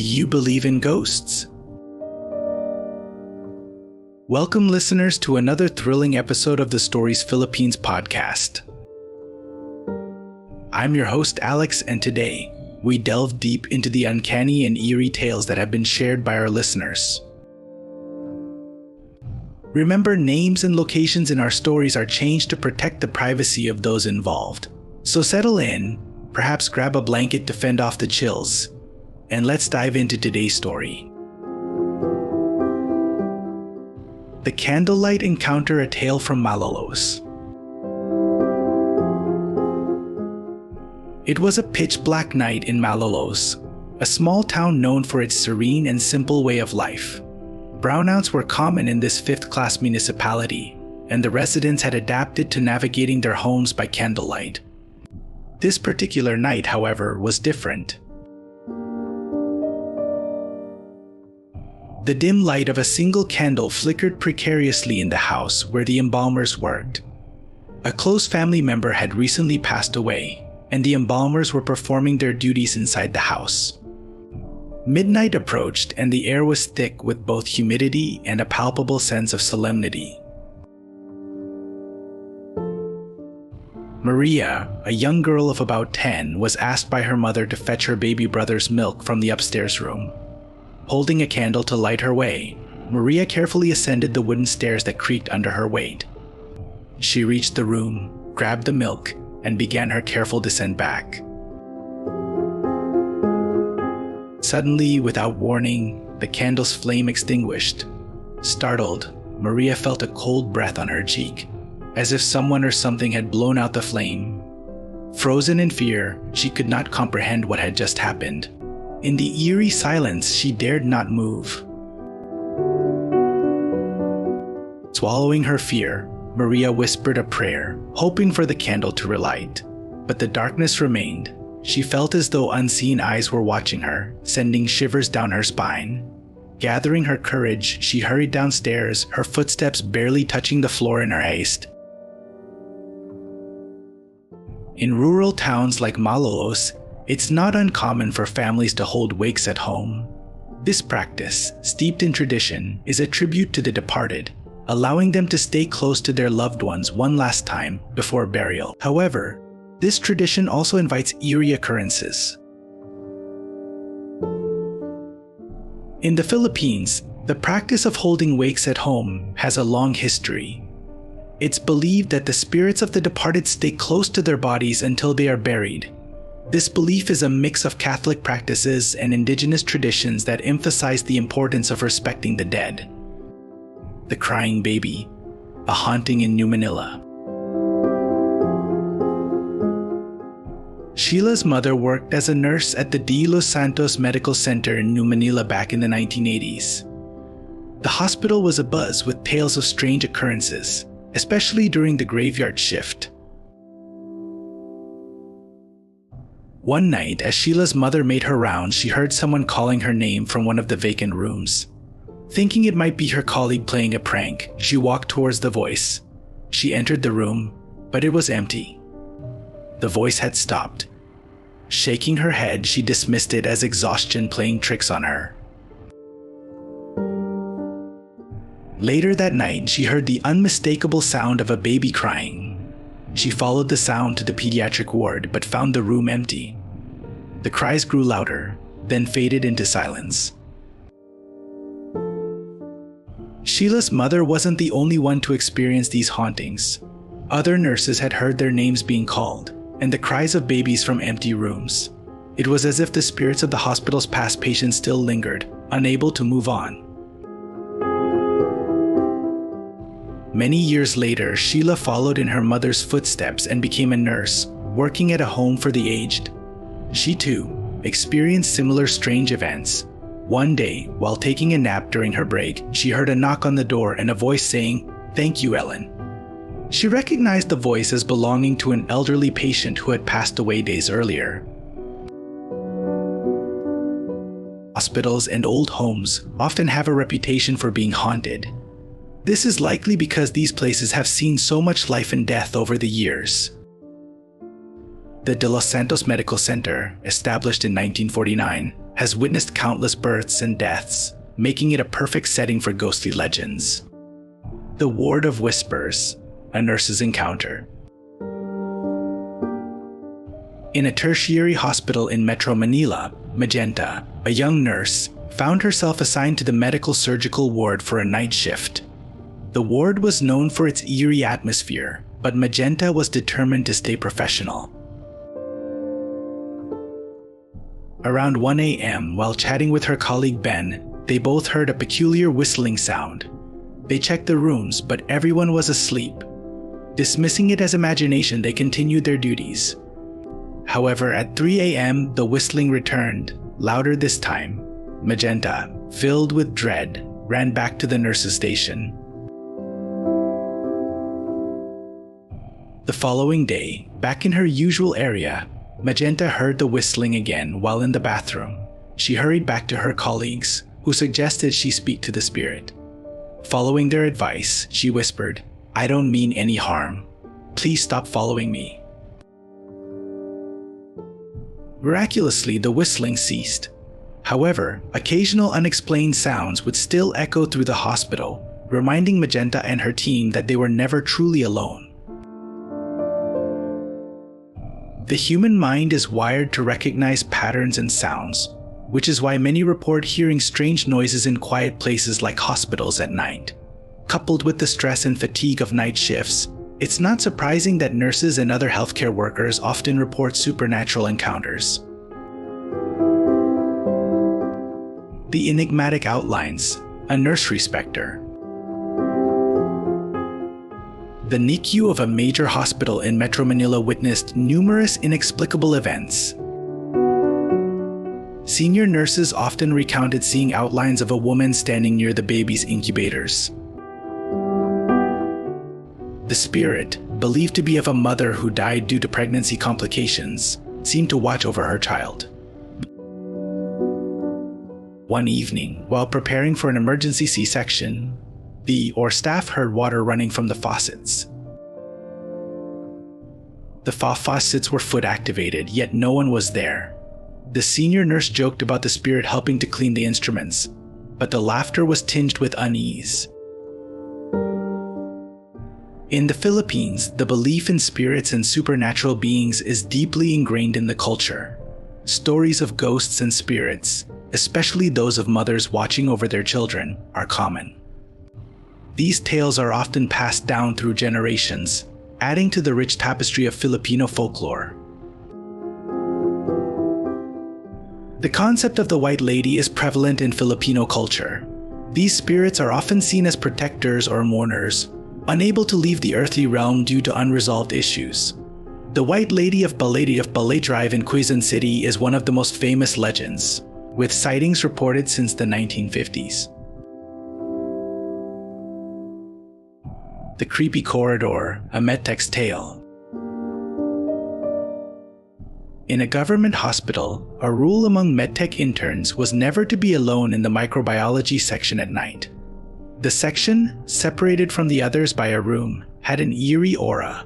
you believe in ghosts? Welcome, listeners, to another thrilling episode of the Stories Philippines podcast. I'm your host, Alex, and today we delve deep into the uncanny and eerie tales that have been shared by our listeners. Remember, names and locations in our stories are changed to protect the privacy of those involved. So settle in, perhaps grab a blanket to fend off the chills, and let's dive into today's story. The Candlelight Encounter, a tale from Malolos. It was a pitch-black night in Malolos, a small town known for its serene and simple way of life. Brownouts were common in this fifth-class municipality, and the residents had adapted to navigating their homes by candlelight. This particular night, however, was different. The dim light of a single candle flickered precariously in the house where the embalmers worked. A close family member had recently passed away, and the embalmers were performing their duties inside the house. Midnight approached, and the air was thick with both humidity and a palpable sense of solemnity. Maria, a young girl of about 10, was asked by her mother to fetch her baby brother's milk from the upstairs room. Holding a candle to light her way, Maria carefully ascended the wooden stairs that creaked under her weight. She reached the room, grabbed the milk, and began her careful descent back. Suddenly, without warning, the candle's flame extinguished. Startled, Maria felt a cold breath on her cheek, as if someone or something had blown out the flame. Frozen in fear, she could not comprehend what had just happened. In the eerie silence, she dared not move. Swallowing her fear, Maria whispered a prayer, hoping for the candle to relight. But the darkness remained. She felt as though unseen eyes were watching her, sending shivers down her spine. Gathering her courage, she hurried downstairs, her footsteps barely touching the floor in her haste. In rural towns like Malolos, it's not uncommon for families to hold wakes at home. This practice, steeped in tradition, is a tribute to the departed, allowing them to stay close to their loved ones one last time before burial. However, this tradition also invites eerie occurrences. In the Philippines, the practice of holding wakes at home has a long history. It's believed that the spirits of the departed stay close to their bodies until they are buried. This belief is a mix of Catholic practices and indigenous traditions that emphasize the importance of respecting the dead. The Crying Baby, a haunting in New Manila. Sheila's mother worked as a nurse at the De Los Santos Medical Center in New Manila back in the 1980s. The hospital was abuzz with tales of strange occurrences, especially during the graveyard shift. One night, as Sheila's mother made her rounds, she heard someone calling her name from one of the vacant rooms. Thinking it might be her colleague playing a prank, she walked towards the voice. She entered the room, but it was empty. The voice had stopped. Shaking her head, she dismissed it as exhaustion playing tricks on her. Later that night, she heard the unmistakable sound of a baby crying. She followed the sound to the pediatric ward, but found the room empty. The cries grew louder, then faded into silence. Sheila's mother wasn't the only one to experience these hauntings. Other nurses had heard their names being called, and the cries of babies from empty rooms. It was as if the spirits of the hospital's past patients still lingered, unable to move on. Many years later, Sheila followed in her mother's footsteps and became a nurse, working at a home for the aged. She too experienced similar strange events. One day, while taking a nap during her break, she heard a knock on the door and a voice saying, "Thank you, Ellen." She recognized the voice as belonging to an elderly patient who had passed away days earlier. Hospitals and old homes often have a reputation for being haunted. This is likely because these places have seen so much life and death over the years. The De Los Santos Medical Center, established in 1949, has witnessed countless births and deaths, making it a perfect setting for ghostly legends. The Ward of Whispers, a nurse's encounter. In a tertiary hospital in Metro Manila, Magenta, a young nurse, found herself assigned to the medical surgical ward for a night shift. The ward was known for its eerie atmosphere, but Magenta was determined to stay professional. Around 1 a.m., while chatting with her colleague Ben, they both heard a peculiar whistling sound. They checked the rooms, but everyone was asleep. Dismissing it as imagination, they continued their duties. However, at 3 a.m., the whistling returned, louder this time. Magenta, filled with dread, ran back to the nurse's station. The following day, back in her usual area, Magenta heard the whistling again while in the bathroom. She hurried back to her colleagues, who suggested she speak to the spirit. Following their advice, she whispered, "I don't mean any harm. Please stop following me." Miraculously, the whistling ceased. However, occasional unexplained sounds would still echo through the hospital, reminding Magenta and her team that they were never truly alone. The human mind is wired to recognize patterns and sounds, which is why many report hearing strange noises in quiet places like hospitals at night. Coupled with the stress and fatigue of night shifts, it's not surprising that nurses and other healthcare workers often report supernatural encounters. The Enigmatic Outlines, a nursery specter. The NICU of a major hospital in Metro Manila witnessed numerous inexplicable events. Senior nurses often recounted seeing outlines of a woman standing near the baby's incubators. The spirit, believed to be of a mother who died due to pregnancy complications, seemed to watch over her child. One evening, while preparing for an emergency C-section, staff heard water running from the faucets. The faucets were foot activated, yet no one was there. The senior nurse joked about the spirit helping to clean the instruments, but the laughter was tinged with unease. In the Philippines, the belief in spirits and supernatural beings is deeply ingrained in the culture. Stories of ghosts and spirits, especially those of mothers watching over their children, are common. These tales are often passed down through generations, adding to the rich tapestry of Filipino folklore. The concept of the White Lady is prevalent in Filipino culture. These spirits are often seen as protectors or mourners, unable to leave the earthly realm due to unresolved issues. The White Lady of Balay Drive in Quezon City is one of the most famous legends, with sightings reported since the 1950s. The Creepy Corridor, a medtech's tale. In a government hospital, a rule among medtech interns was never to be alone in the microbiology section at night. The section, separated from the others by a room, had an eerie aura.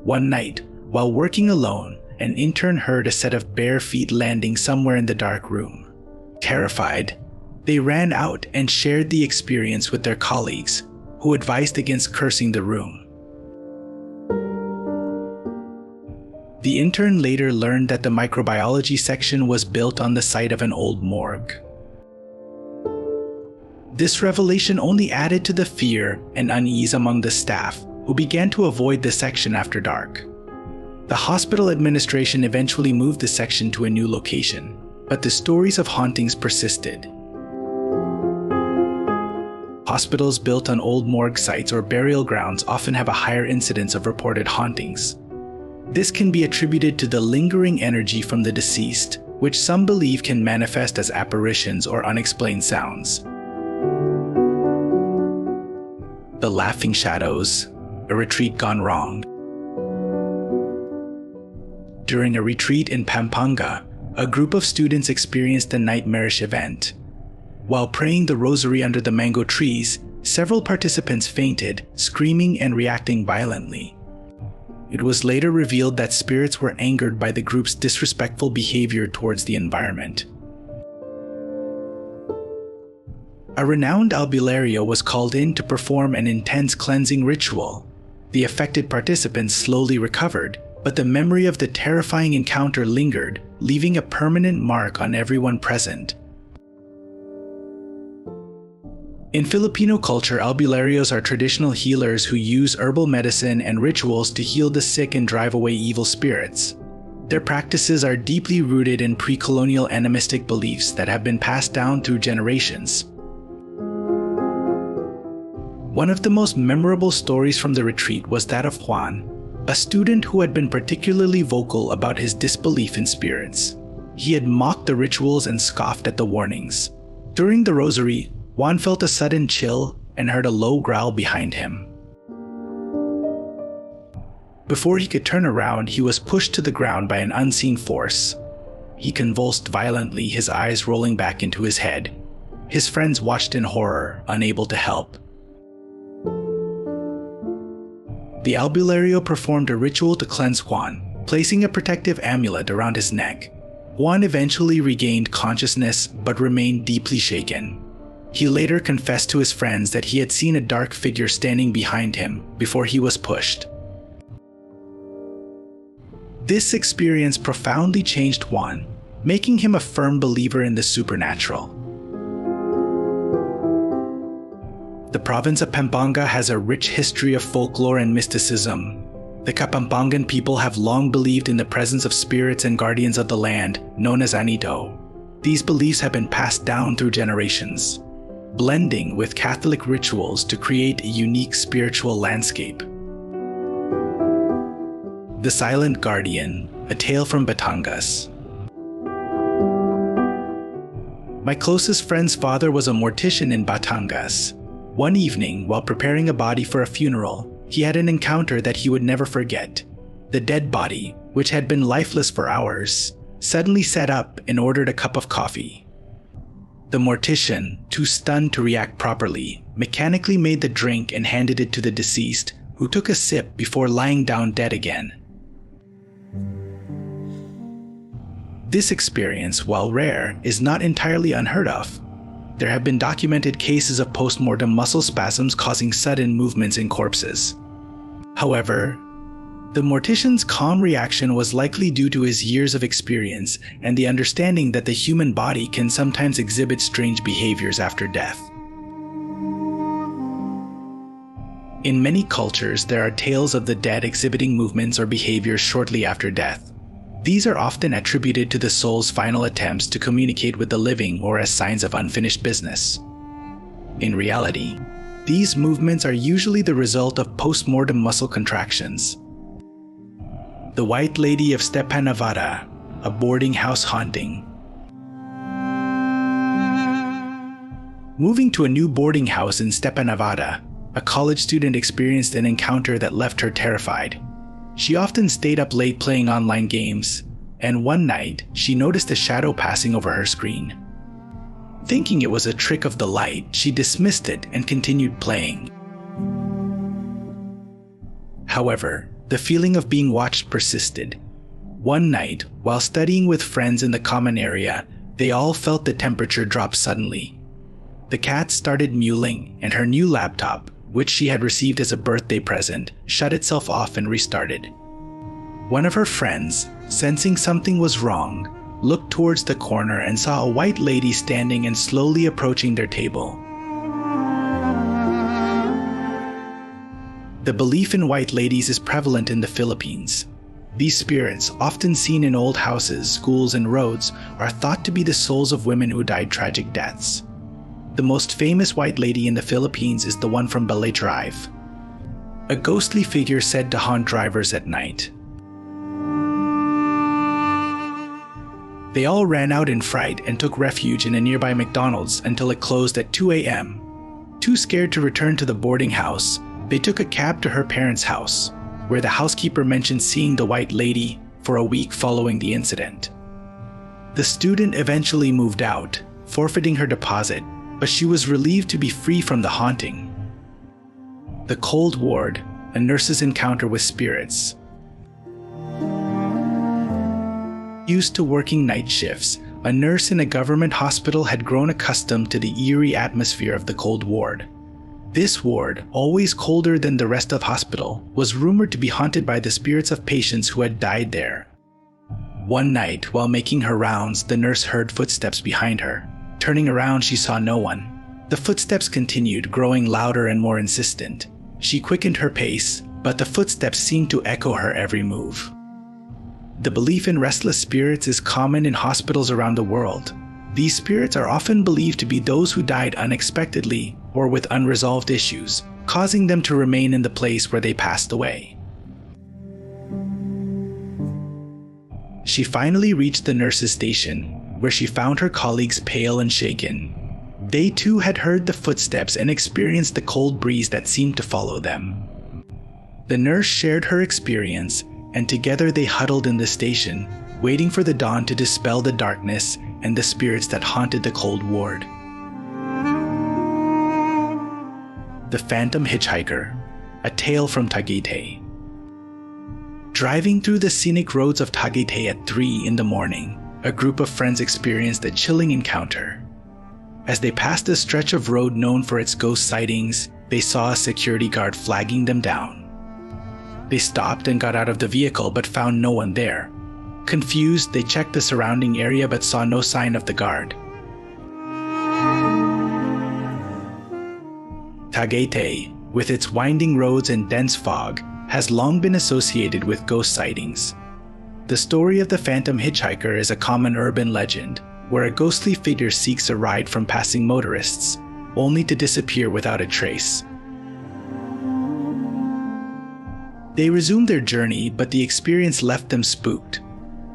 One night, while working alone, an intern heard a set of bare feet landing somewhere in the dark room. Terrified, they ran out and shared the experience with their colleagues, who advised against cursing the room. The intern later learned that the microbiology section was built on the site of an old morgue. This revelation only added to the fear and unease among the staff, who began to avoid the section after dark. The hospital administration eventually moved the section to a new location, but the stories of hauntings persisted. Hospitals built on old morgue sites or burial grounds often have a higher incidence of reported hauntings. This can be attributed to the lingering energy from the deceased, which some believe can manifest as apparitions or unexplained sounds. The Laughing Shadows, a retreat gone wrong. During a retreat in Pampanga, a group of students experienced a nightmarish event. While praying the rosary under the mango trees, several participants fainted, screaming and reacting violently. It was later revealed that spirits were angered by the group's disrespectful behavior towards the environment. A renowned albulario was called in to perform an intense cleansing ritual. The affected participants slowly recovered, but the memory of the terrifying encounter lingered, leaving a permanent mark on everyone present. In Filipino culture, albularios are traditional healers who use herbal medicine and rituals to heal the sick and drive away evil spirits. Their practices are deeply rooted in pre-colonial animistic beliefs that have been passed down through generations. One of the most memorable stories from the retreat was that of Juan, a student who had been particularly vocal about his disbelief in spirits. He had mocked the rituals and scoffed at the warnings. During the rosary, Juan felt a sudden chill and heard a low growl behind him. Before he could turn around, he was pushed to the ground by an unseen force. He convulsed violently, his eyes rolling back into his head. His friends watched in horror, unable to help. The albulario performed a ritual to cleanse Juan, placing a protective amulet around his neck. Juan eventually regained consciousness but remained deeply shaken. He later confessed to his friends that he had seen a dark figure standing behind him before he was pushed. This experience profoundly changed Juan, making him a firm believer in the supernatural. The province of Pampanga has a rich history of folklore and mysticism. The Kapampangan people have long believed in the presence of spirits and guardians of the land, known as Anito. These beliefs have been passed down through generations, blending with Catholic rituals to create a unique spiritual landscape. The Silent Guardian, a tale from Batangas. My closest friend's father was a mortician in Batangas. One evening, while preparing a body for a funeral, he had an encounter that he would never forget. The dead body, which had been lifeless for hours, suddenly sat up and ordered a cup of coffee. The mortician, too stunned to react properly, mechanically made the drink and handed it to the deceased, who took a sip before lying down dead again. This experience, while rare, is not entirely unheard of. There have been documented cases of post-mortem muscle spasms causing sudden movements in corpses. However, the mortician's calm reaction was likely due to his years of experience and the understanding that the human body can sometimes exhibit strange behaviors after death. In many cultures, there are tales of the dead exhibiting movements or behaviors shortly after death. These are often attributed to the soul's final attempts to communicate with the living or as signs of unfinished business. In reality, these movements are usually the result of post-mortem muscle contractions. The White Lady of Stepanavada, a boarding house haunting. Moving to a new boarding house in Stepanavada, a college student experienced an encounter that left her terrified. She often stayed up late playing online games, and one night, she noticed a shadow passing over her screen. Thinking it was a trick of the light, she dismissed it and continued playing. However, the feeling of being watched persisted. One night, while studying with friends in the common area, they all felt the temperature drop suddenly. The cat started mewling, and her new laptop, which she had received as a birthday present, shut itself off and restarted. One of her friends, sensing something was wrong, looked towards the corner and saw a white lady standing and slowly approaching their table. The belief in white ladies is prevalent in the Philippines. These spirits, often seen in old houses, schools, and roads, are thought to be the souls of women who died tragic deaths. The most famous white lady in the Philippines is the one from Balay Drive, a ghostly figure said to haunt drivers at night. They all ran out in fright and took refuge in a nearby McDonald's until it closed at 2 a.m. Too scared to return to the boarding house, they took a cab to her parents' house, where the housekeeper mentioned seeing the white lady for a week following the incident. The student eventually moved out, forfeiting her deposit, but she was relieved to be free from the haunting. The Cold Ward, a nurse's encounter with spirits. Used to working night shifts, A nurse in a government hospital had grown accustomed to the eerie atmosphere of the cold ward. This ward, always colder than the rest of the hospital, was rumored to be haunted by the spirits of patients who had died there. One night, while making her rounds, the nurse heard footsteps behind her. Turning around, she saw no one. The footsteps continued, growing louder and more insistent. She quickened her pace, but the footsteps seemed to echo her every move. The belief in restless spirits is common in hospitals around the world. These spirits are often believed to be those who died unexpectedly or with unresolved issues, causing them to remain in the place where they passed away. She finally reached the nurse's station, where she found her colleagues pale and shaken. They too had heard the footsteps and experienced the cold breeze that seemed to follow them. The nurse shared her experience, and together they huddled in the station, waiting for the dawn to dispel the darkness and the spirits that haunted the cold ward. The Phantom Hitchhiker, a tale from Tagaytay. Driving through the scenic roads of Tagaytay at 3 in the morning, a group of friends experienced a chilling encounter. As they passed a stretch of road known for its ghost sightings, they saw a security guard flagging them down. They stopped and got out of the vehicle but found no one there. Confused, they checked the surrounding area but saw no sign of the guard. Tagaytay, with its winding roads and dense fog, has long been associated with ghost sightings. The story of the Phantom Hitchhiker is a common urban legend, where a ghostly figure seeks a ride from passing motorists, only to disappear without a trace. They resumed their journey, but the experience left them spooked.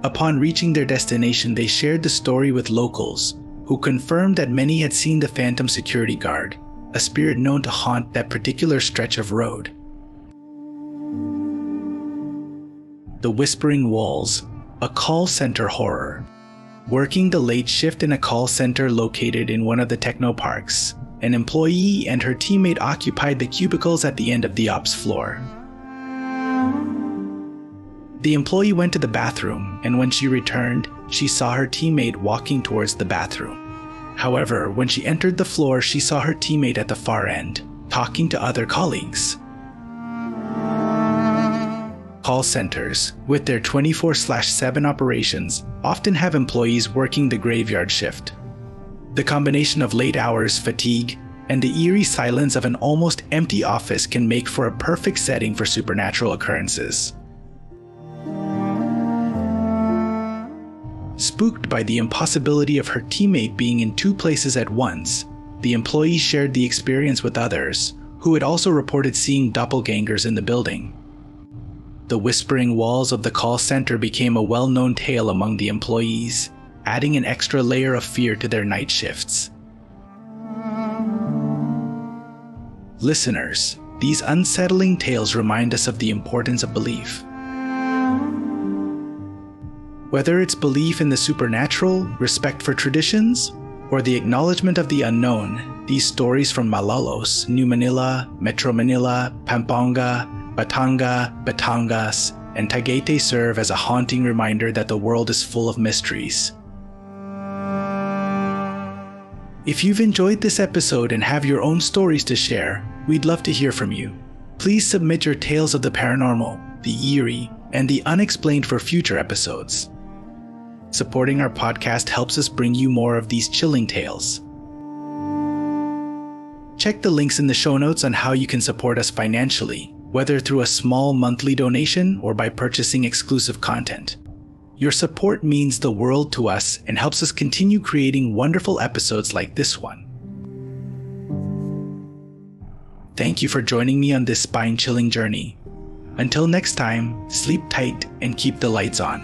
Upon reaching their destination, they shared the story with locals, who confirmed that many had seen the phantom security guard, a spirit known to haunt that particular stretch of road. The Whispering Walls, a call center horror. Working the late shift in a call center located in one of the technoparks, an employee and her teammate occupied the cubicles at the end of the ops floor. The employee went to the bathroom, and when she returned, she saw her teammate walking towards the bathroom. However, when she entered the floor, she saw her teammate at the far end, talking to other colleagues. Call centers, with their 24/7 operations, often have employees working the graveyard shift. The combination of late hours, fatigue, and the eerie silence of an almost empty office can make for a perfect setting for supernatural occurrences. Spooked by the impossibility of her teammate being in 2 places at once, the employee shared the experience with others, who had also reported seeing doppelgangers in the building. The whispering walls of the call center became a well-known tale among the employees, adding an extra layer of fear to their night shifts. Listeners, these unsettling tales remind us of the importance of belief. Whether it's belief in the supernatural, respect for traditions, or the acknowledgement of the unknown, these stories from Malolos, New Manila, Metro Manila, Pampanga, Batangas, and Tagaytay serve as a haunting reminder that the world is full of mysteries. If you've enjoyed this episode and have your own stories to share, we'd love to hear from you. Please submit your tales of the paranormal, the eerie, and the unexplained for future episodes. Supporting our podcast helps us bring you more of these chilling tales. Check the links in the show notes on how you can support us financially, whether through a small monthly donation or by purchasing exclusive content. Your support means the world to us and helps us continue creating wonderful episodes like this one. Thank you for joining me on this spine-chilling journey. Until next time, sleep tight and keep the lights on.